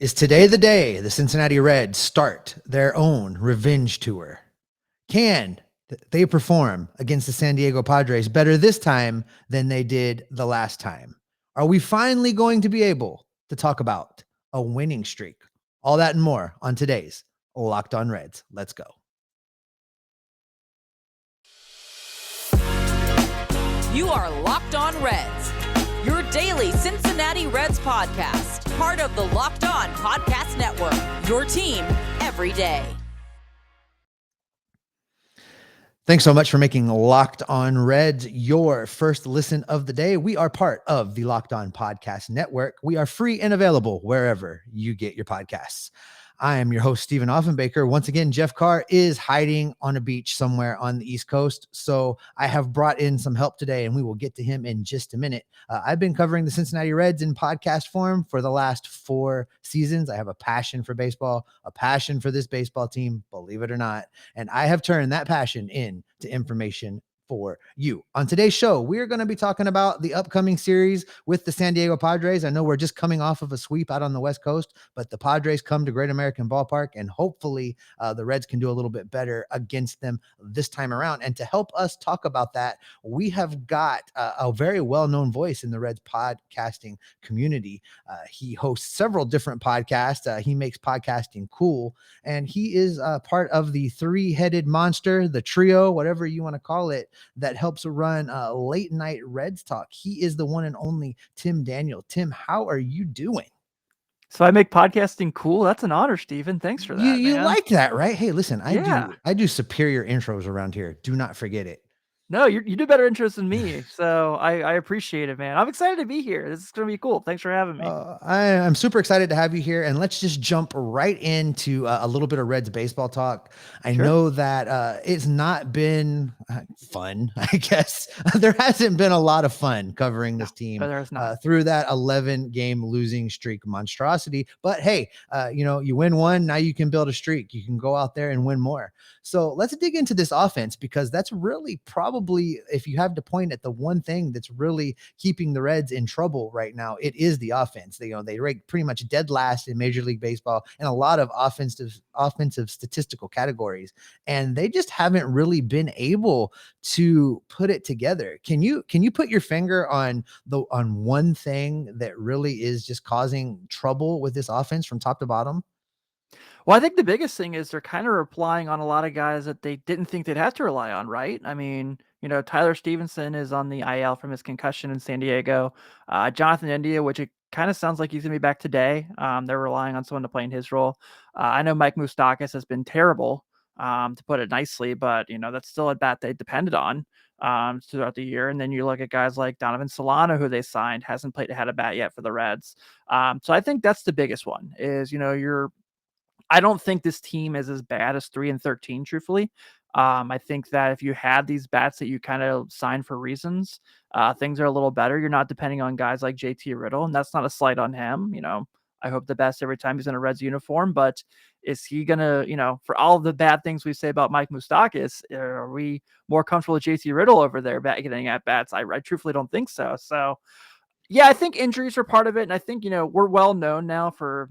Is today the day the Cincinnati Reds start their own revenge tour? Can they perform against the San Diego Padres better this time than they did the last time? Are we finally going to be able to talk about a winning streak? All that and more on today's Locked On Reds. Let's go. You are Locked On Reds, your daily Cincinnati Reds podcast, part of the Locked On Podcast Network, your team every day. Thanks so much for making Locked On Reds your first listen of the day. We are part of the Locked On Podcast Network. We are free and available wherever you get your podcasts. I am your host, Stephen Offenbaker. Once again, Jeff Carr is hiding on a beach somewhere on the East Coast. So I have brought in some help today, and we will get to him in just a minute. I've been covering the Cincinnati Reds in podcast form for the last 4 seasons. I have a passion for baseball, a passion for this baseball team, believe it or not. And I have turned that passion into information for you. On today's show, we're going to be talking about the upcoming series with the San Diego Padres. I know we're just coming off of a sweep out on the West Coast, but the Padres come to Great American Ballpark, and hopefully the Reds can do a little bit better against them this time around. And to help us talk about that, we have got a very well-known voice in the Reds podcasting community. He hosts several different podcasts. He makes podcasting cool, and he is part of the three-headed monster, the trio, whatever you want to call it, that helps run late night Reds talk. He is the one and only Tim Daniel. Tim, how are you doing? So I make podcasting cool. That's an honor, Stephen. Thanks for that. You man. like that, right? Hey, listen, I do superior intros around here. Do not forget it. No, you do better intros than me. So I appreciate it, man. I'm excited to be here. This is going to be cool. Thanks for having me. I'm super excited to have you here. And let's just jump right into a little bit of Reds baseball talk. I know that it's not been fun, I guess. There hasn't been a lot of fun covering this team through that 11-game losing streak monstrosity. But hey, you win one, now you can build a streak. You can go out there and win more. So let's dig into this offense, because that's really probably, if you have to point at the one thing that's really keeping the Reds in trouble right now, it is the offense. They rank pretty much dead last in Major League Baseball in a lot of offensive statistical categories, and they just haven't really been able to put it together. Can you put your finger on one thing that really is just causing trouble with this offense from top to bottom? Well, I think the biggest thing is they're kind of relying on a lot of guys that they didn't think they'd have to rely on, right? I mean, Tyler Stevenson is on the IL from his concussion in San Diego. Jonathan India, which it kind of sounds like he's going to be back today. They're relying on someone to play in his role. I know Mike Moustakas has been terrible, to put it nicely, but, that's still a bat they depended on throughout the year. And then you look at guys like Donovan Solano, who they signed, hasn't had a bat yet for the Reds. So I think that's the biggest one is, I don't think this team is as bad as 3-13, truthfully. I think that if you had these bats that you kind of sign for reasons, things are a little better. You're not depending on guys like JT Riddle, and that's not a slight on him. I hope the best every time he's in a Reds uniform, but is he going to, for all of the bad things we say about Mike Moustakas, are we more comfortable with JT Riddle over there getting at bats? I truthfully don't think so. So, yeah, I think injuries are part of it. And I think, we're well known now for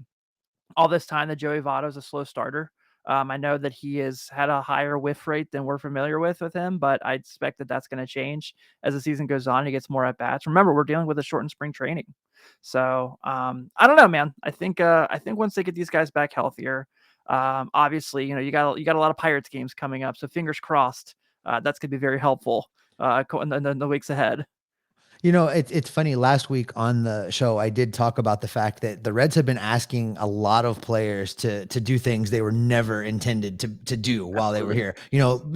all this time that Joey Votto is a slow starter. I know that he has had a higher whiff rate than we're familiar with him, but I expect that that's going to change as the season goes on. He gets more at bats. Remember, we're dealing with a shortened spring training, so I don't know, man. I think once they get these guys back healthier, obviously, you got a lot of Pirates games coming up, so fingers crossed. That's going to be very helpful in the weeks ahead. It's funny. Last week on the show, I did talk about the fact that the Reds have been asking a lot of players to do things they were never intended to do while they were here.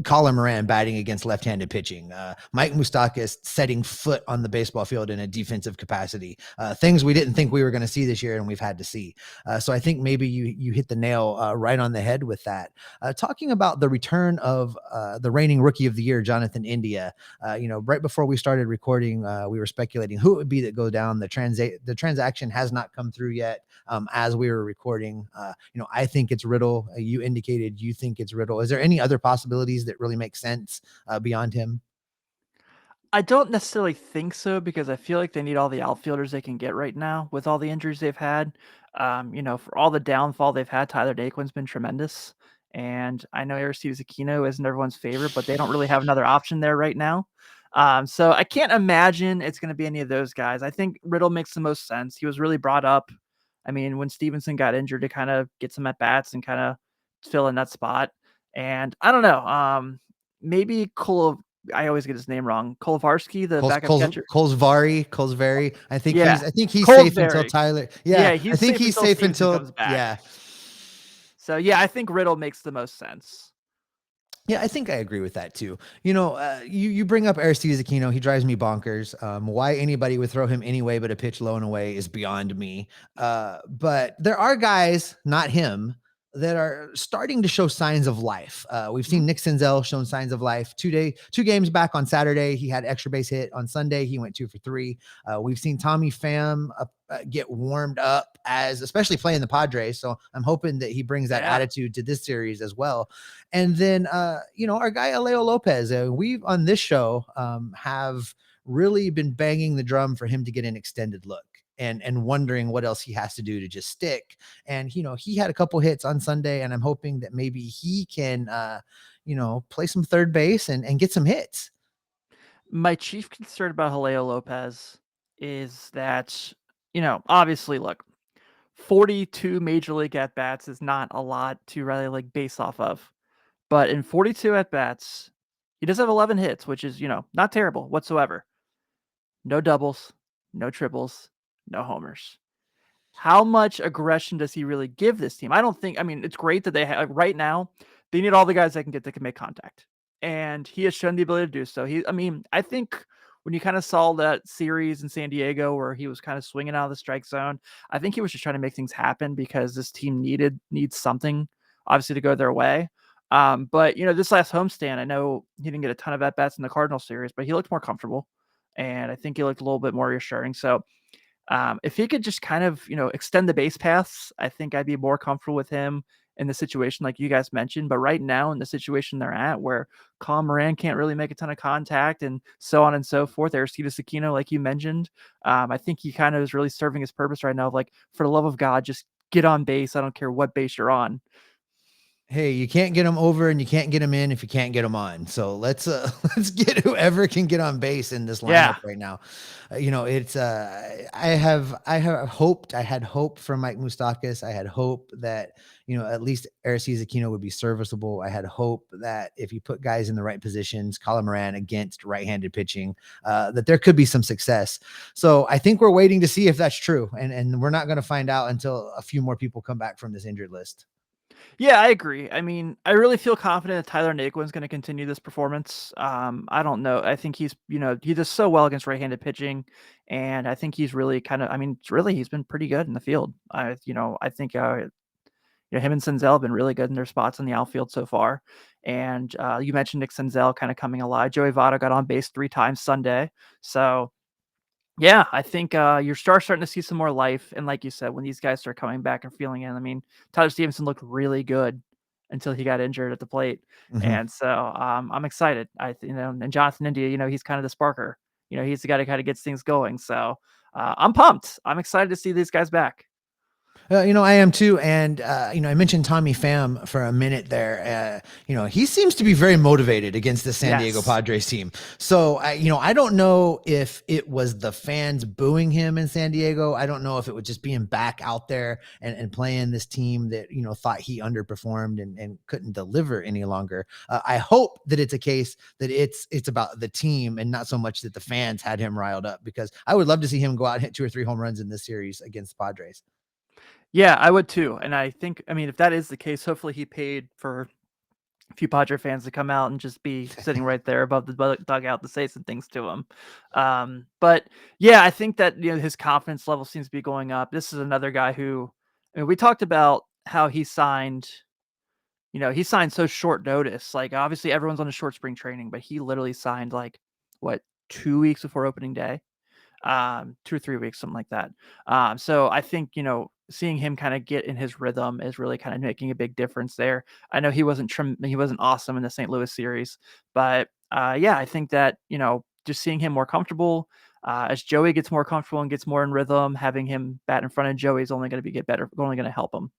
Colin Moran batting against left-handed pitching, Mike Moustakas setting foot on the baseball field in a defensive capacity, things we didn't think we were going to see this year, and we've had to see. So I think maybe you hit the nail right on the head with that. Talking about the return of the reigning Rookie of the Year, Jonathan India. Right before we started recording, we were speculating who it would be that go down. The transaction has not come through yet. As we were recording, I think it's Riddle. You indicated you think it's Riddle. Is there any other possibilities that really make sense beyond him? I don't necessarily think so, because I feel like they need all the outfielders they can get right now with all the injuries they've had. For all the downfall they've had, Tyler Naquin's been tremendous. And I know Aristides Aquino isn't everyone's favorite, but they don't really have another option there right now. So I can't imagine it's going to be any of those guys. I think Riddle makes the most sense. He was really brought up. I mean, when Stevenson got injured, to kind of get some at bats and kind of fill in that spot. And I don't know. Maybe I always get his name wrong. Kolovarsky, the backup catcher. Kolsvary. I think Yeah. he's safe until Kolsvary. Tyler. Yeah, Yeah, I think he's safe Stevenson until comes back. yeah. So yeah, I think Riddle makes the most sense. Yeah, I think I agree with that too. You bring up Aristides Aquino. He drives me bonkers. Why anybody would throw him anyway but a pitch low and away is beyond me. But there are guys, not him, that are starting to show signs of life. We've seen Nick Senzel shown signs of life. 2 games back on Saturday. He had extra base hit. On Sunday, he went 2 for 3. We've seen Tommy Pham get warmed up, as especially playing the Padres. So I'm hoping that he brings that attitude to this series as well. And then, our guy Aleo Lopez, we on this show have really been banging the drum for him to get an extended look. And wondering what else he has to do to just stick. And, he had a couple hits on Sunday, and I'm hoping that maybe he can, play some third base and get some hits. My chief concern about Jaleo Lopez is that, obviously, look, 42 major league at-bats is not a lot to really base off of. But in 42 at-bats, he does have 11 hits, which is, not terrible whatsoever. No doubles, no triples, no homers. How much aggression does he really give this team? It's great that they have right now. They need all the guys that can make contact, and he has shown the ability to do so. I think when you kind of saw that series in San Diego where he was kind of swinging out of the strike zone, I think he was just trying to make things happen because this team needs something, obviously, to go their way. But this last homestand, I know he didn't get a ton of at bats in the Cardinal series, but he looked more comfortable, and I think he looked a little bit more reassuring. So if he could just kind of, extend the base paths, I think I'd be more comfortable with him in the situation like you guys mentioned. But right now, in the situation they're at, where Colin Moran can't really make a ton of contact and so on and so forth, Aristides Aquino, like you mentioned, I think he kind of is really serving his purpose right now. Like, for the love of God, just get on base. I don't care what base you're on. Hey, you can't get them over and you can't get them in if you can't get them on. So let's get whoever can get on base in this lineup right now. I had hope for Mike Moustakas. I had hope that, at least Aristides Aquino would be serviceable. I had hope that if you put guys in the right positions, Colin Moran against right-handed pitching, that there could be some success. So I think we're waiting to see if that's true. And we're not going to find out until a few more people come back from this injured list. Yeah, I agree. I really feel confident that Tyler Naquin's going to continue this performance. I don't know. I think he's he does so well against right-handed pitching, and I think he's really he's been pretty good in the field. I think him and Senzel have been really good in their spots in the outfield so far. And you mentioned Nick Senzel kind of coming alive. Joey Votto got on base 3 times Sunday, so. Yeah, I think you're starting to see some more life. And like you said, when these guys start coming back and feeling it, Tyler Stevenson looked really good until he got injured at the plate. Mm-hmm. And so I'm excited. And Jonathan India, he's kind of the sparker. He's the guy that kind of gets things going. So I'm pumped. I'm excited to see these guys back. I am too. And, I mentioned Tommy Pham for a minute there. He seems to be very motivated against the San Diego Padres team. So, I don't know if it was the fans booing him in San Diego. I don't know if it was just being back out there and playing this team that, thought he underperformed and couldn't deliver any longer. I hope that it's a case that it's about the team and not so much that the fans had him riled up, because I would love to see him go out and hit 2 or 3 home runs in this series against the Padres. Yeah, I would too. And I think, if that is the case, hopefully he paid for a few Padre fans to come out and just be sitting right there above the dugout to say some things to him. But yeah, I think that, his confidence level seems to be going up. This is another guy who, we talked about how he signed so short notice. Like, obviously everyone's on a short spring training, but he literally signed 2 weeks before opening day. 2 or 3 weeks, something like that. So I think, seeing him kind of get in his rhythm is really kind of making a big difference there. I know he wasn't awesome in the St. Louis series, but I think that, just seeing him more comfortable, As Joey gets more comfortable and gets more in rhythm, having him bat in front of Joey is only going to get better, only going to help him.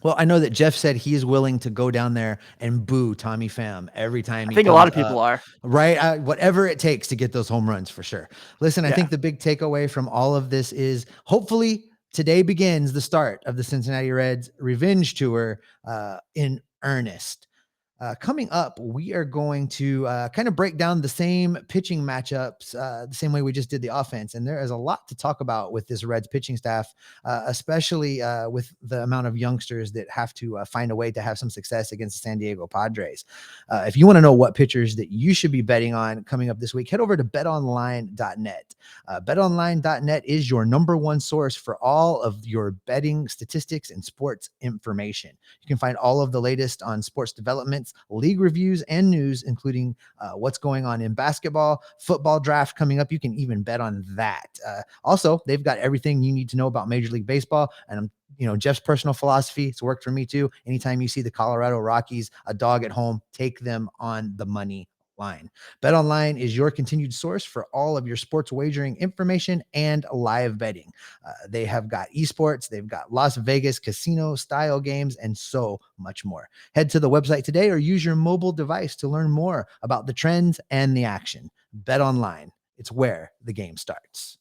Well, I know that Jeff said he's willing to go down there and boo Tommy Pham every time I he think a comes lot of people up, are. right? Whatever it takes to get those home runs for sure. Listen, I Yeah. think the big takeaway from all of this is hopefully today begins the start of the Cincinnati Reds revenge tour in earnest. Coming up, we are going to kind of break down the same pitching matchups the same way we just did the offense. And there is a lot to talk about with this Reds pitching staff, especially with the amount of youngsters that have to find a way to have some success against the San Diego Padres. If you want to know what pitchers that you should be betting on coming up this week, head over to betonline.net. Betonline.net is your number one source for all of your betting statistics and sports information. You can find all of the latest on sports developments, league reviews, and news, including what's going on in basketball, football draft coming up. You can even bet on that. Also, they've got everything you need to know about Major League Baseball. And Jeff's personal philosophy, it's worked for me too. Anytime you see the Colorado Rockies, a dog at home, take them on the money line. BetOnline is your continued source for all of your sports wagering information and live betting. They have got esports, they've got Las Vegas casino style games, and so much more. Head to the website today or use your mobile device to learn more about the trends and the action. BetOnline, it's where the game starts.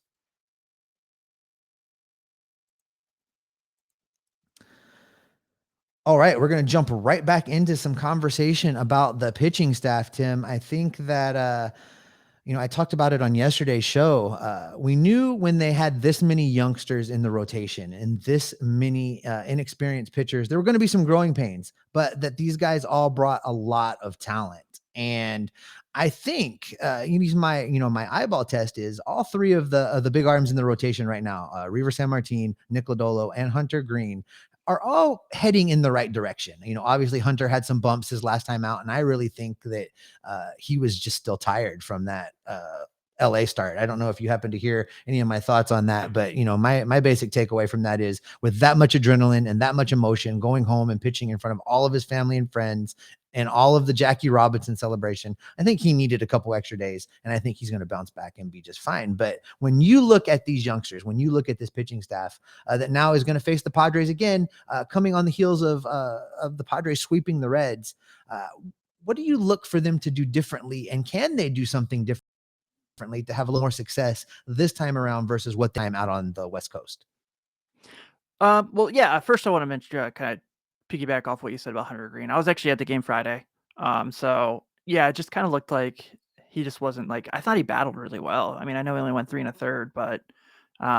All right, we're going to jump right back into some conversation about the pitching staff, Tim. I think that, I talked about it on yesterday's show. We knew when they had this many youngsters in the rotation and this many inexperienced pitchers, there were going to be some growing pains, but that these guys all brought a lot of talent. And I think my eyeball test is all three of the big arms in the rotation right now, Reaver San Martin, Nick Lodolo, and Hunter Green, are all heading in the right direction. Obviously Hunter had some bumps his last time out, and I really think that he was just still tired from that LA start. I don't know if you happen to hear any of my thoughts on that, but my basic takeaway from that is, with that much adrenaline and that much emotion, going home and pitching in front of all of his family and friends and all of the Jackie Robinson celebration, I think he needed a couple extra days, and I think he's going to bounce back and be just fine. But when you look at these youngsters, when you look at this pitching staff that now is going to face the Padres again, coming on the heels of the Padres sweeping the Reds, what do you look for them to do differently, and can they do something differently to have a little more success this time around versus what time out on the West Coast? Well, yeah. First, I want to mention kind of piggyback off what you said about Hunter Green. I was actually at the game Friday. So yeah, it just kind of looked like he just wasn't like, I thought he battled really well. I mean, I know he only went 3 1/3, but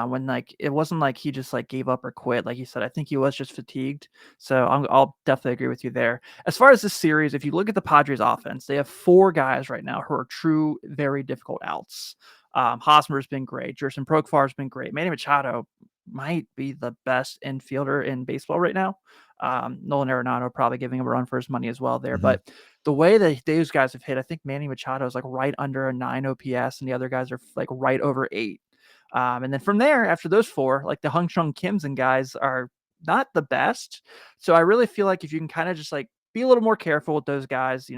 when it wasn't like he just like gave up or quit, like you said, I think he was just fatigued. So I'll definitely agree with you there. As far as this series, if you look at the Padres offense, they have 4 guys right now who are true, very difficult outs. Hosmer's been great. Jerson Proffar's been great. Manny Machado might be the best infielder in baseball right now. Nolan Arenado probably giving him a run for his money as well there. Mhm. But the way that those guys have hit, I think Manny Machado is like right under a 9 OPS, and the other guys are like right over 8. And then from there, after those 4, like the Hung Chung Kims and guys are not the best. So I really feel like if you can kind of just like be a little more careful with those guys,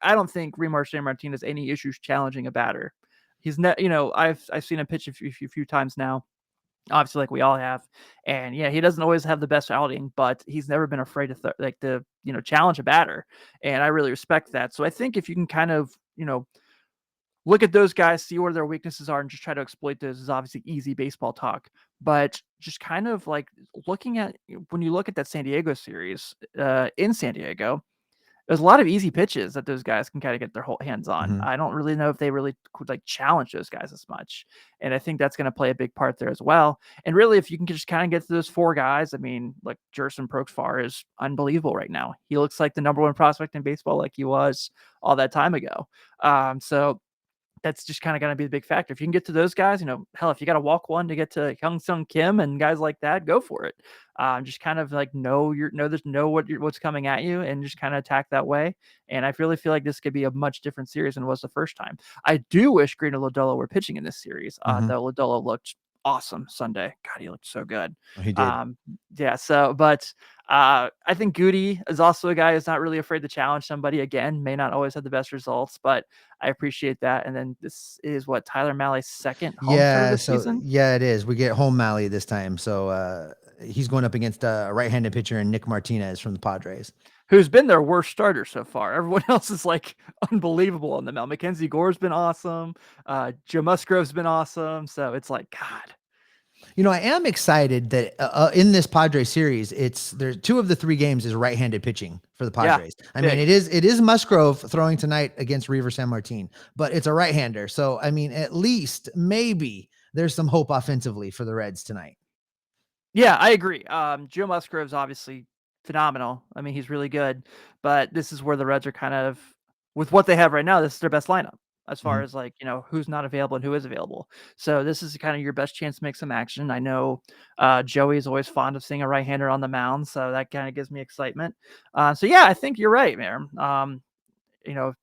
I don't think Reymar San Martin has any issues challenging a batter. He's not, I've seen him pitch a few times now, obviously, like we all have. And yeah, he doesn't always have the best outing, but he's never been afraid to challenge a batter. And I really respect that. So I think if you can kind of, look at those guys, see where their weaknesses are, and just try to exploit those is obviously easy baseball talk. But just kind of like looking at, when you look at that San Diego series in San Diego, there's a lot of easy pitches that those guys can kind of get their whole hands on. Mhm. I don't really know if they really could like challenge those guys as much. And I think that's going to play a big part there as well. And really, if you can just kind of get to those 4 guys, I mean, like Jerson Profar is unbelievable right now. He looks like the number 1 prospect in baseball, like he was all that time ago. So that's just kind of going to be the big factor. If you can get to those guys, hell, if you got to walk one to get to Hyung Sung Kim and guys like that, go for it. Just kind of like know what's coming at you and just kind of attack that way. And I really feel like this could be a much different series than it was the first time. I do wish Green and Lodolo were pitching in this series. Mhm. Though Lodolo looked awesome Sunday. God, he looked so good. Oh, he did. Yeah. So, but I think Goody is also a guy who's not really afraid to challenge somebody. Again, may not always have the best results, but I appreciate that. And then this is what Tyler Mahle's second home start of Yeah, the so season. yeah, it is. We get home Mahle this time. So he's going up against a right-handed pitcher and Nick Martinez from the Padres. Who's been their worst starter so far. Everyone else is like unbelievable on the mound. Mackenzie Gore's been awesome. Joe Musgrove's been awesome. So it's like, God. I am excited that in this Padres series, there's 2 of the 3 games is right-handed pitching for the Padres. I mean, it is Musgrove throwing tonight against Reiver San Martin, but it's a right-hander. So, I mean, at least maybe there's some hope offensively for the Reds tonight. Yeah, I agree. Joe Musgrove's obviously phenomenal. I mean, he's really good, but this is where the Reds are kind of, with what they have right now, this is their best lineup as far as like, who's not available and who is available. So this is kind of your best chance to make some action. I know Joey is always fond of seeing a right-hander on the mound, so that kind of gives me excitement. So yeah, I think you're right, man.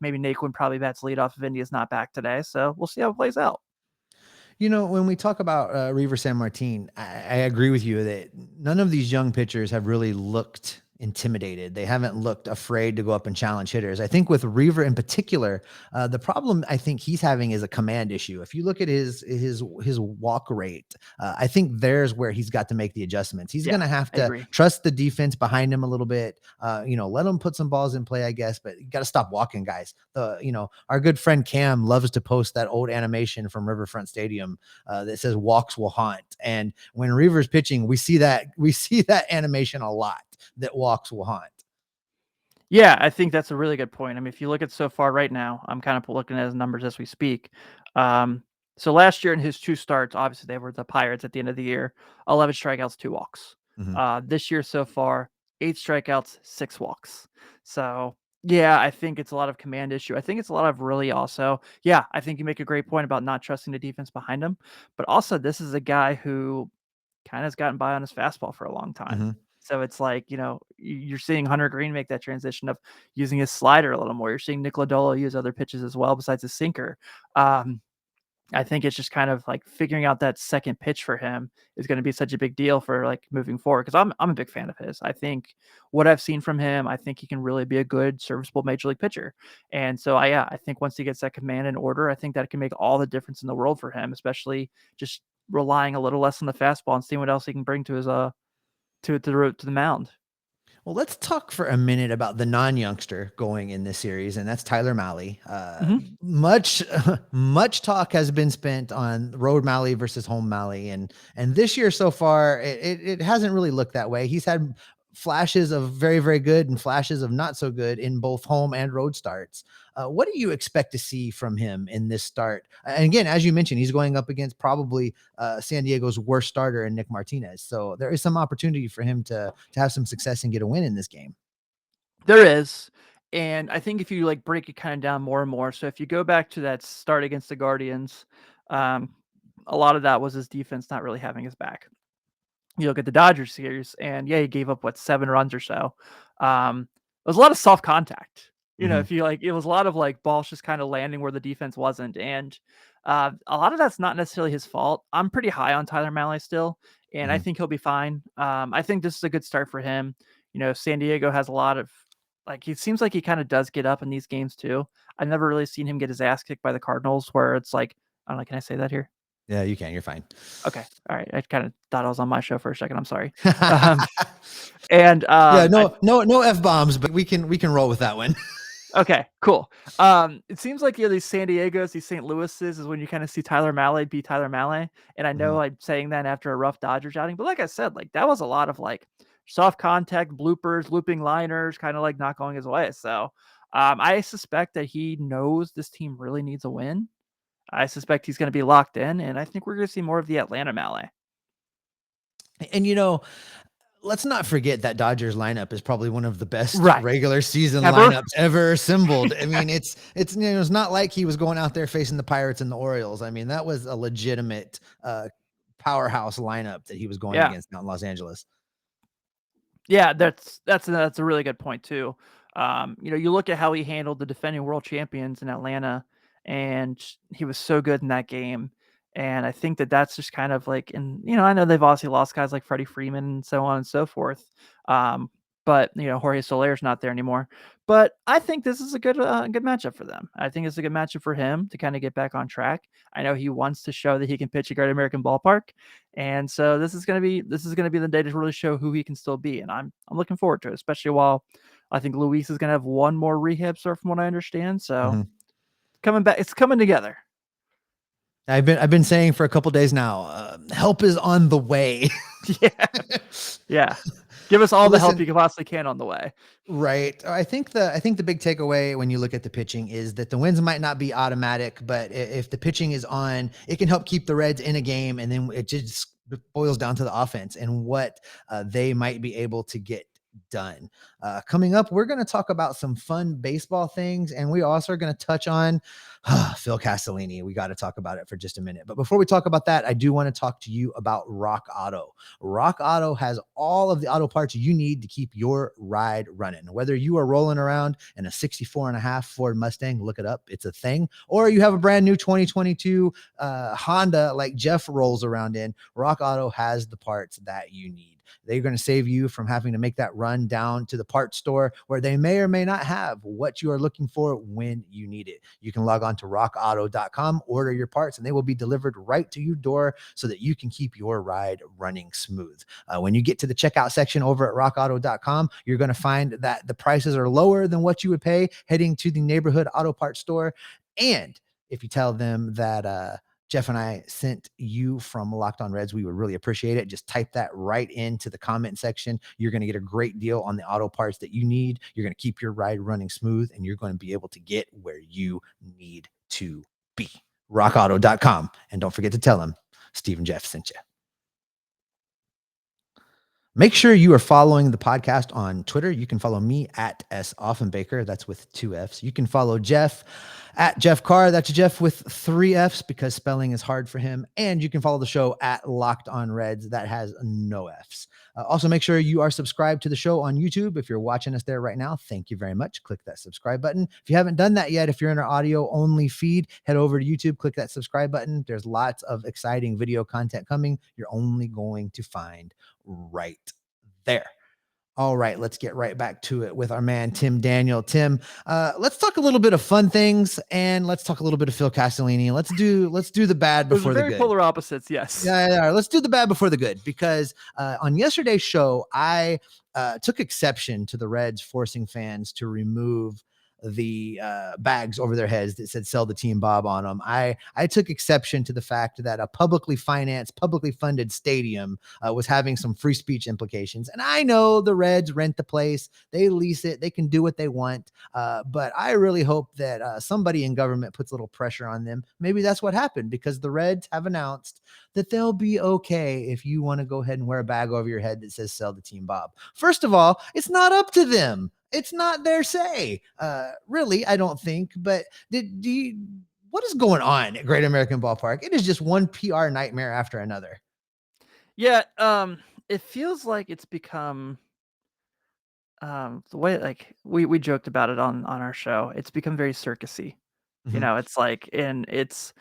Maybe Naquin probably bats leadoff if India's not back today, so we'll see how it plays out. When we talk about Reiver San Martin, I agree with you that none of these young pitchers have really looked intimidated. They haven't looked afraid to go up and challenge hitters. I think with Reiver in particular, the problem I think he's having is a command issue. If you look at his walk rate, I think there's where he's got to make the adjustments. He's going to have to trust the defense behind him a little bit. Let him put some balls in play, I guess, but you got to stop walking, guys. Our good friend Cam loves to post that old animation from Riverfront Stadium that says "walks will haunt." And when Reiver's pitching, we see that animation a lot. That walks will haunt. Yeah, I think that's a really good point. I mean, if you look at so far right now, I'm kind of looking at his numbers as we speak. So last year in his 2 starts, obviously they were the Pirates at the end of the year, 11 strikeouts, 2 walks. This year so far, 8 strikeouts, 6 walks. So yeah, I think it's a lot of command issue. I think it's a lot of really also, I think you make a great point about not trusting the defense behind him, but also this is a guy who kind of has gotten by on his fastball for a long time. So it's like, you're seeing Hunter Green make that transition of using his slider a little more. You're seeing Nick Lodolo use other pitches as well besides his sinker. I think it's just kind of like figuring out that second pitch for him is going to be such a big deal for like moving forward. Cause I'm a big fan of his. I think what I've seen from him, I think he can really be a good serviceable major league pitcher. And so I think once he gets that command and order, I think that can make all the difference in the world for him, especially just relying a little less on the fastball and seeing what else he can bring to his, to the mound. Well, let's talk for a minute about the non-youngster going in this series, and that's Tyler Mahle. Much talk has been spent on road Mahle versus home Mahle, and this year so far, it hasn't really looked that way. He's had flashes of very, very good and flashes of not so good in both home and road starts. What do you expect to see from him in this start? And again, as you mentioned, he's going up against probably San Diego's worst starter in Nick Martinez. So there is some opportunity for him to have some success and get a win in this game. There is. And I think if you like break it kind of down more and more. So if you go back to that start against the Guardians, a lot of that was his defense not really having his back. You look at the Dodgers series, and he gave up 7 runs or so. It was a lot of soft contact. If you it was a lot of like balls just kind of landing where the defense wasn't, and a lot of that's not necessarily his fault. I'm pretty high on Tyler Mahle still, and I think he'll be fine. I think this is a good start for him. San Diego has a lot of he seems like he kind of does get up in these games too. I've never really seen him get his ass kicked by the Cardinals, where it's like, I don't know, can I say that here? Yeah, you can. You're fine. Okay. All right. I kind of thought I was on my show for a second. I'm sorry. No F-bombs, but we can roll with that one. Okay, cool. It seems like these San Diegos, these St. Louis's is when you kind of see Tyler Mahle be Tyler Mahle. And I know I'm saying that after a rough Dodgers outing, but like I said, that was a lot of soft contact, bloopers, looping liners, kind of not going his way. So I suspect that he knows this team really needs a win. I suspect he's going to be locked in, and I think we're going to see more of the Atlanta Mahle. And let's not forget that Dodgers lineup is probably one of the best regular season lineups ever assembled. I mean, it's not like he was going out there facing the Pirates and the Orioles. I mean, that was a legitimate powerhouse lineup that he was going against out in Los Angeles. Yeah, that's a really good point too. You look at how he handled the defending world champions in Atlanta, and he was so good in that game. And I think that that's just kind of like, and I know they've obviously lost guys like Freddie Freeman and so on and so forth. But Jorge Soler's not there anymore. But I think this is a good matchup for them. I think it's a good matchup for him to kind of get back on track. I know he wants to show that he can pitch a Great American Ballpark, and so this is gonna be the day to really show who he can still be. And I'm looking forward to it, especially while I think Luis is gonna have one more rehab start from what I understand. So coming back, it's coming together. I've been saying for a couple days now, help is on the way. Yeah. Give us all the help you can possibly can on the way. Right. I think the big takeaway when you look at the pitching is that the wins might not be automatic, but if the pitching is on, it can help keep the Reds in a game, and then it just boils down to the offense and what they might be able to get done. Coming up, we're going to talk about some fun baseball things, and we also are going to touch on Phil Castellini. We got to talk about it for just a minute. But before we talk about that, I do want to talk to you about Rock Auto. Rock Auto has all of the auto parts you need to keep your ride running. Whether you are rolling around in a 64.5 Ford Mustang, look it up, it's a thing, or you have a brand new 2022 Honda like Jeff rolls around in, Rock Auto has the parts that you need. They're going to save you from having to make that run down to the parts store where they may or may not have what you are looking for when you need it. You can log on to rockauto.com, order your parts, and they will be delivered right to your door so that you can keep your ride running smooth. When you get to the checkout section over at rockauto.com, you're going to find that the prices are lower than what you would pay heading to the neighborhood auto parts store. And if you tell them that, Jeff and I sent you from Locked On Reds, we would really appreciate it. Just type that right into the comment section. You're going to get a great deal on the auto parts that you need. You're going to keep your ride running smooth, and you're going to be able to get where you need to be. rockauto.com. And don't forget to tell them Steve and Jeff sent you. Make sure you are following the podcast on Twitter. You can follow me at @SOffenbaker. That's with 2 Fs. You can follow Jeff at Jeff Carr. That's Jeff with 3 Fs because spelling is hard for him. And you can follow the show at Locked On Reds. That has no Fs. Also, make sure you are subscribed to the show on YouTube. If you're watching us there right now, thank you very much. Click that subscribe button. If you haven't done that yet, if you're in our audio only feed, head over to YouTube, click that subscribe button. There's lots of exciting video content coming. You're only going to find right there. All right, let's get right back to it with our man, Tim Daniel. Tim, let's talk a little bit of fun things, and let's talk a little bit of Phil Castellini. Let's do the bad before the good. Very polar opposites, yes. Yeah. Let's do the bad before the good, because on yesterday's show, I took exception to the Reds forcing fans to remove the bags over their heads that said "Sell the Team Bob" on them. I took exception to the fact that a publicly financed, publicly funded stadium was having some free speech implications. And I know the Reds rent the place, they lease it, they can do what they want. But I really hope that somebody in government puts a little pressure on them. Maybe that's what happened, because the Reds have announced that they'll be okay if you want to go ahead and wear a bag over your head that says "Sell the Team Bob." First of all, it's not up to them. It's not their say, really, I don't think. But what is going on at Great American Ballpark? It is just one PR nightmare after another. Yeah, it feels like it's become the way, like we joked about it on our show. It's become very circusy. Mhm. It's like, and it's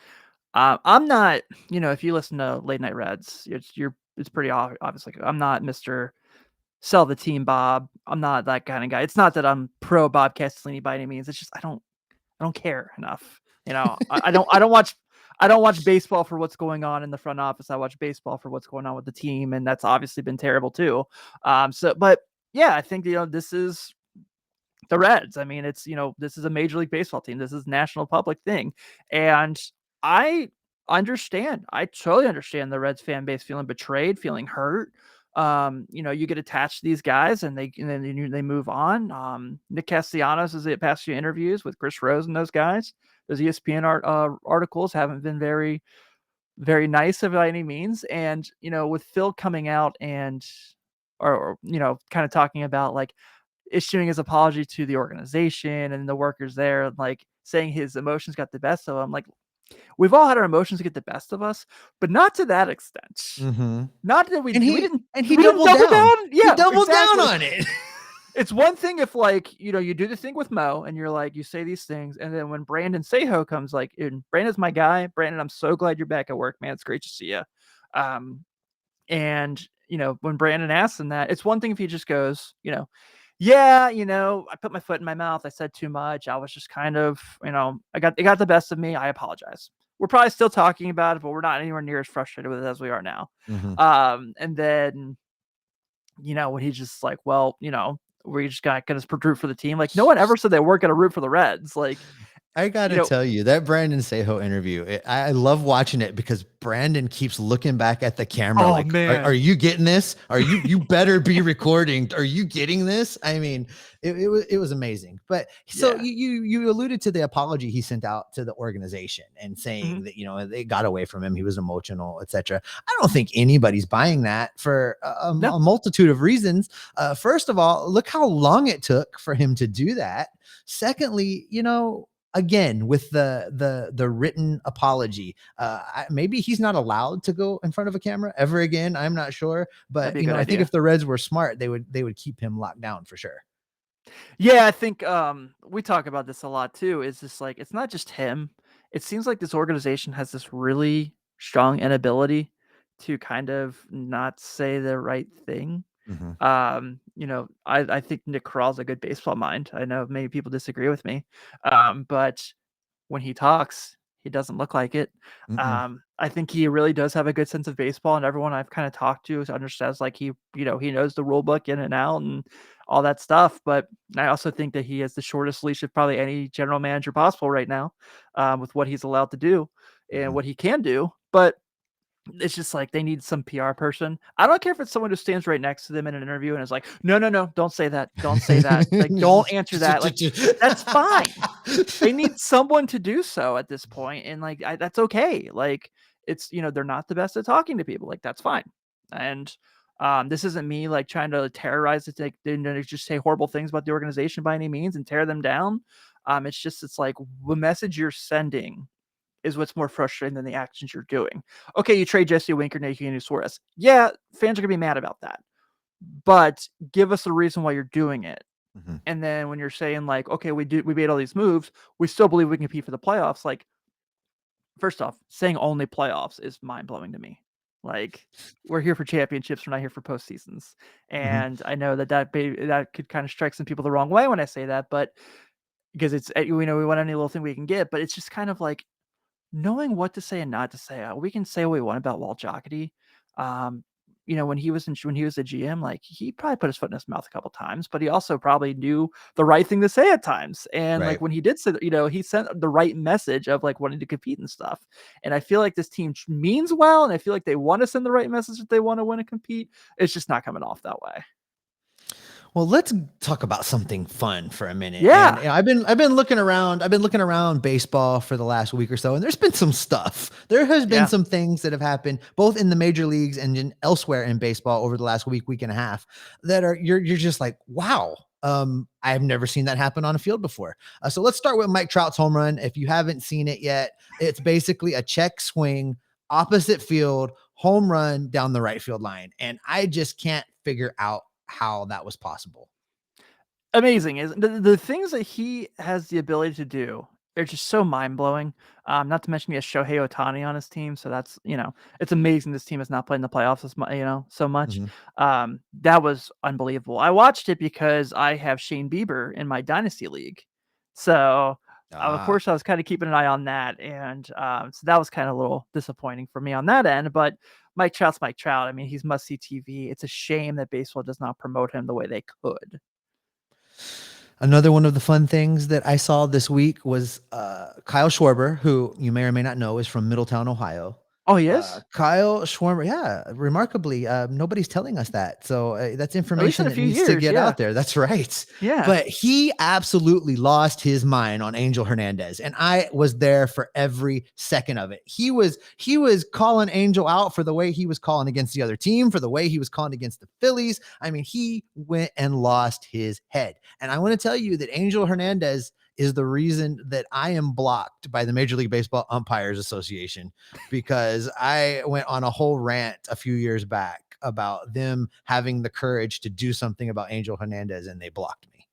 I'm not, if you listen to Late Night Reds, it's pretty obvious. Like, I'm not Mr. Sell the Team Bob. I'm not that kind of guy. It's not that I'm pro Bob Castellini by any means. It's just I don't care enough. I don't watch baseball for what's going on in the front office. I watch baseball for what's going on with the team, and that's obviously been terrible too. But yeah, I think this is the Reds. I mean, it's this is a Major League Baseball team. This is a national public thing, and I totally understand the Reds fan base feeling betrayed, feeling hurt. You get attached to these guys, and then they move on. Nick Castellanos has had past few interviews with Chris Rose and those guys. Those ESPN articles haven't been very, very nice by any means. And with Phil coming out and or kind of talking about like issuing his apology to the organization and the workers there, like saying his emotions got the best of him. Like, we've all had our emotions get the best of us, but not to that extent. Mm-hmm. Not that we didn't. And he doubled down. Yeah, he doubled exactly. down on it. It's one thing if like, you do the thing with Mo and you're like, you say these things. And then when Brandon Sejo comes like, and Brandon's my guy, Brandon, I'm so glad you're back at work, man. It's great to see you. And when Brandon asks him that, it's one thing if he just goes, yeah, I put my foot in my mouth. I said too much. I was just kind of, it got the best of me. I apologize. We're probably still talking about it, but we're not anywhere near as frustrated with it as we are now. And then, when he's just like, well, we just got going to root for the team. Like no one ever said they weren't going to root for the Reds. Like, I gotta tell you that Brandon Sejo interview, I love watching it because Brandon keeps looking back at the camera. Oh, like, man. Are you getting this? Are you better be recording? Are you getting this? I mean, it was amazing. But so you alluded to the apology he sent out to the organization and saying that, they got away from him. He was emotional, etc. I don't think anybody's buying that for a multitude of reasons. First of all, look how long it took for him to do that. Secondly, again, with the written apology, maybe he's not allowed to go in front of a camera ever again. I'm not sure, but I think if the Reds were smart, they would keep him locked down for sure. Yeah, I think we talk about this a lot too. Is just like it's not just him. It seems like this organization has this really strong inability to kind of not say the right thing. I think Nick Kral's a good baseball mind. I know many people disagree with me, but when he talks, he doesn't look like it. I think he really does have a good sense of baseball, and everyone I've kind of talked to understands like he knows the rule book in and out and all that stuff. But I also think that he has the shortest leash of probably any general manager possible right now, with what he's allowed to do and what he can do. But it's just like they need some PR person. I don't care if it's someone who stands right next to them in an interview and is like, no, don't say that. Don't say that. Like, don't answer that. Like, that's fine. They need someone to do so at this point. And like, that's okay. Like it's, they're not the best at talking to people. Like that's fine. And this isn't me like trying to terrorize it. Like, just say horrible things about the organization by any means and tear them down. It's like the message you're sending is what's more frustrating than the actions you're doing. Okay, you trade Jesse Winker, Eugenio Suarez. Yeah, fans are gonna be mad about that. But give us a reason why you're doing it. And then when you're saying like, okay, we made all these moves, we still believe we can compete for the playoffs. Like, first off, saying only playoffs is mind blowing to me. Like, we're here for championships, we're not here for postseasons. And I know that could kind of strike some people the wrong way when I say that, but because it's we want any little thing we can get, but it's just kind of like knowing what to say and not to say. We can say what we want about Walt Jocketty. When he was the GM, like he probably put his foot in his mouth a couple times, but he also probably knew the right thing to say at times. And like when he did say, he sent the right message of like wanting to compete and stuff. And I feel like this team means well, and I feel like they want to send the right message that they want to win and compete. It's just not coming off that way. Well, let's talk about something fun for a minute. Yeah. And, I've been looking around baseball for the last week or so, and there's been some stuff. There has been some things that have happened both in the major leagues and elsewhere in baseball over the last week and a half that are you're just like, wow. I've never seen that happen on a field before. So let's start with Mike Trout's home run. If you haven't seen it yet, it's basically a check swing, opposite field, home run down the right field line. And I just can't figure out how that was possible. Amazing. Is the things that he has the ability to do are just so mind-blowing. Not to mention he has Shohei Otani on his team, so that's it's amazing this team has not played in the playoffs so much. That was unbelievable. I watched it because I have Shane Bieber in my dynasty league, so of course I was kind of keeping an eye on that, and so that was kind of a little disappointing for me on that end. But Mike Trout's Mike Trout. I mean, he's must-see TV. It's a shame that baseball does not promote him the way they could. Another one of the fun things that I saw this week was Kyle Schwarber, who you may or may not know is from Middletown, Ohio. Oh, he is? Kyle Schwarber, yeah, remarkably, nobody's telling us that. So that's information that needs years, to get out there. That's right. Yeah. But he absolutely lost his mind on Angel Hernandez. And I was there for every second of it. He was calling Angel out for the way he was calling against the other team, for the way he was calling against the Phillies. I mean, he went and lost his head. And I want to tell you that Angel Hernandez is the reason that I am blocked by the Major League Baseball Umpires Association, because I went on a whole rant a few years back about them having the courage to do something about Angel Hernandez, and they blocked me.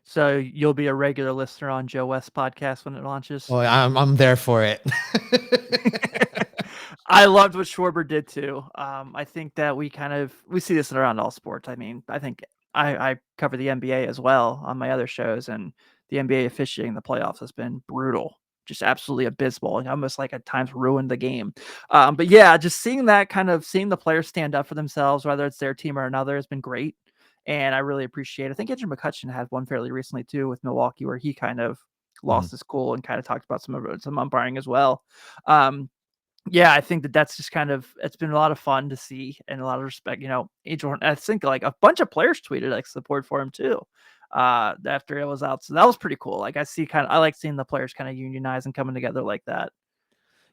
So you'll be a regular listener on Joe West's podcast when it launches. Well, I'm there for it. I loved what Schwarber did too. I think that we see this around all sports. I mean, I think I cover the NBA as well on my other shows, and the NBA officiating in the playoffs has been brutal, just absolutely abysmal, and almost like at times ruined the game. But yeah, just seeing the players stand up for themselves, whether it's their team or another, has been great. And I really appreciate it. I think Andrew McCutcheon had one fairly recently too with Milwaukee, where he kind of lost his cool and kind of talked about some umpiring as well. Yeah, I think that's just it's been a lot of fun to see and a lot of respect. Angel, I think like a bunch of players tweeted like support for him too after it was out. So that was pretty cool. Like I like seeing the players kind of unionize and coming together like that.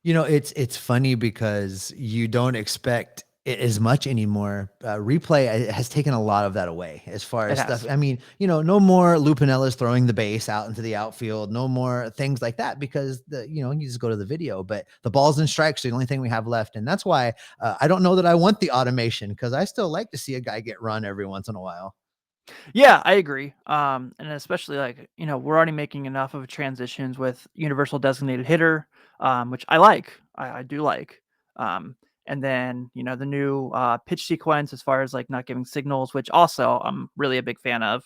It's funny because you don't expect it as much anymore. Replay has taken a lot of that away as far as stuff. I mean, no more Lupinellas throwing the base out into the outfield, no more things like that, because you just go to the video, but the balls and strikes are the only thing we have left. And that's why I don't know that I want the automation, because I still like to see a guy get run every once in a while. Yeah, I agree. And especially we're already making enough of transitions with universal designated hitter, which I like. I do like. And then, the new pitch sequence as far as like not giving signals, which also I'm really a big fan of.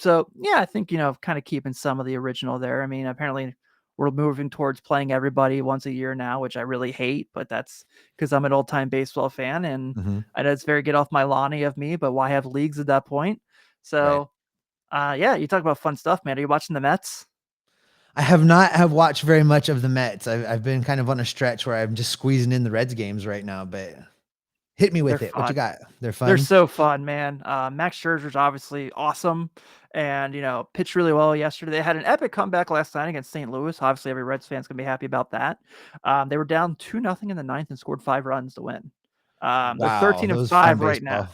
So yeah, I think, kind of keeping some of the original there. I mean, apparently we're moving towards playing everybody once a year now, which I really hate, but that's because I'm an old time baseball fan, and I know it's very get off my lawny of me, but why have leagues at that point? So, yeah, you talk about fun stuff, man. Are you watching the Mets? I have watched very much of the Mets. I've been kind of on a stretch where I'm just squeezing in the Reds games right now, but hit me with They're it. What you fun. got? They're fun. They're so fun, man. Max Scherzer's obviously awesome, and pitched really well yesterday. They had an epic comeback last night against St. Louis. Obviously, every Reds fan's gonna be happy about that. They were down 2-0 in the ninth and scored 5 runs to win. They're Wow, 13-5 right now.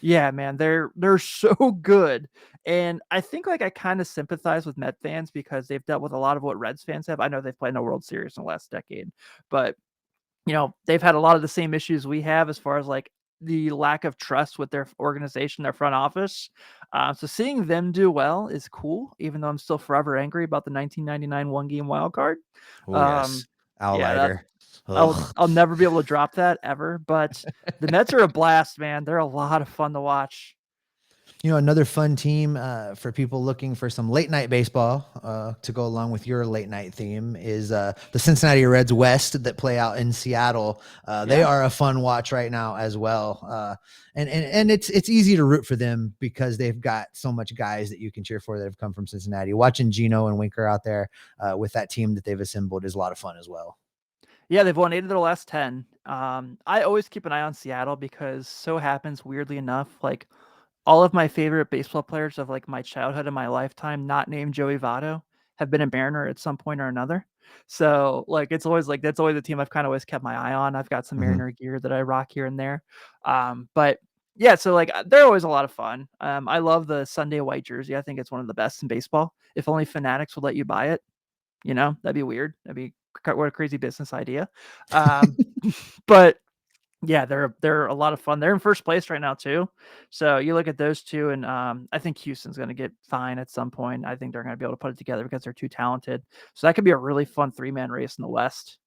Yeah, man, they're so good, and I think I kind of sympathize with Met fans because they've dealt with a lot of what Reds fans have. I know they've played no World Series in the last decade, but they've had a lot of the same issues we have as far as the lack of trust with their organization, their front office. So seeing them do well is cool, even though I'm still forever angry about the 1999 one-game wild card. Yes, Al Leiter. I'll never be able to drop that ever. But the Mets are a blast, man. They're a lot of fun to watch. Another fun team for people looking for some late night baseball to go along with your late night theme is the Cincinnati Reds West that play out in Seattle. They are a fun watch right now as well. And it's easy to root for them because they've got so much guys that you can cheer for that have come from Cincinnati. Watching Gino and Winker out there with that team that they've assembled is a lot of fun as well. Yeah, they've won 8 of their last 10. I always keep an eye on Seattle because so happens, weirdly enough, all of my favorite baseball players of my childhood and my lifetime, not named Joey Votto, have been a Mariner at some point or another. So it's always that's always the team I've kind of always kept my eye on. I've got some Mariner gear that I rock here and there. But yeah, so they're always a lot of fun. I love the Sunday white jersey. I think it's one of the best in baseball. If only Fanatics would let you buy it, that'd be weird. That'd be what a crazy business idea. But yeah, they're a lot of fun. They're in first place right now too. So you look at those two, and I think Houston's going to get fine at some point. I think they're going to be able to put it together because they're too talented. So that could be a really fun 3-man race in the West.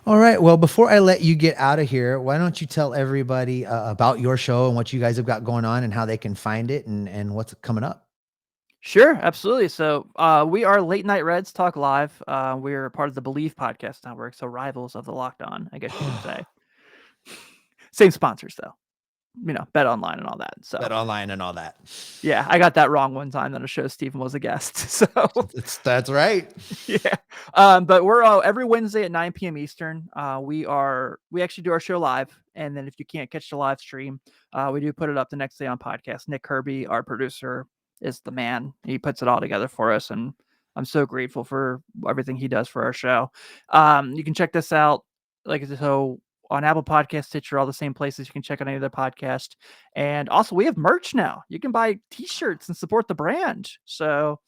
All right. Well, before I let you get out of here, why don't you tell everybody about your show and what you guys have got going on and how they can find it and what's coming up? Sure, absolutely. So we are Late Night Reds Talk Live. We're part of the Believe Podcast Network, so rivals of the Locked On, I guess you could say. Same sponsors though, Bet Online and all that. So Bet Online and all that. Yeah, I got that wrong one time on a show. Stephen was a guest, so that's right. Yeah. But we're every Wednesday at 9 p.m. Eastern. We actually do our show live, and then if you can't catch the live stream, we do put it up the next day on podcast. Nick Kirby, our producer, is the man. He puts it all together for us, and I'm so grateful for everything he does for our show. You can check this out on Apple Podcasts, Stitcher, all the same places you can check out any other podcast. And also we have merch now. You can buy t-shirts and support the brand. So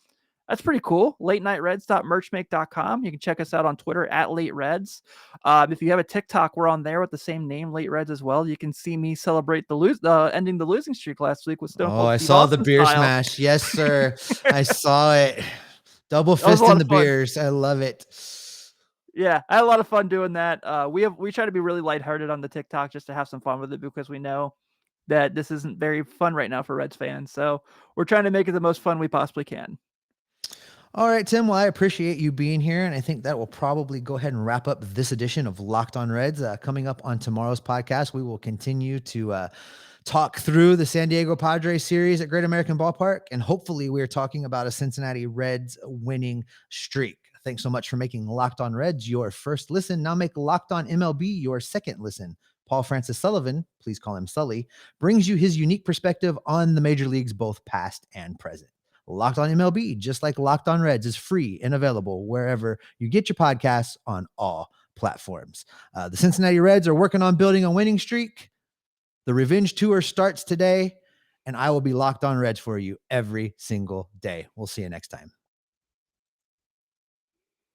That's pretty cool. LateNightReds.merchmake.com. You can check us out on Twitter at Late Reds. If you have a TikTok, we're on there with the same name, Late Reds, as well. You can see me celebrate ending the losing streak last week with Stone Cold I Steve saw the Austin beer style. smash. Yes, sir. I saw it. Double That was a fist lot in the of fun. beers. I love it. Yeah, I had a lot of fun doing that. We try to be really lighthearted on the TikTok just to have some fun with it, because we know that this isn't very fun right now for Reds fans. So we're trying to make it the most fun we possibly can. All right, Tim. Well, I appreciate you being here, and I think that will probably go ahead and wrap up this edition of Locked On Reds. Coming up on tomorrow's podcast, we will continue to talk through the San Diego Padres series at Great American Ballpark, and hopefully we're talking about a Cincinnati Reds winning streak. Thanks so much for making Locked On Reds your first listen. Now make Locked On MLB your second listen. Paul Francis Sullivan, please call him Sully, brings you his unique perspective on the major leagues, both past and present. Locked On MLB, just like Locked On Reds, is free and available wherever you get your podcasts on all platforms. The Cincinnati Reds are working on building a winning streak. The revenge tour starts today, and I will be Locked On Reds for you every single day. We'll see you next time.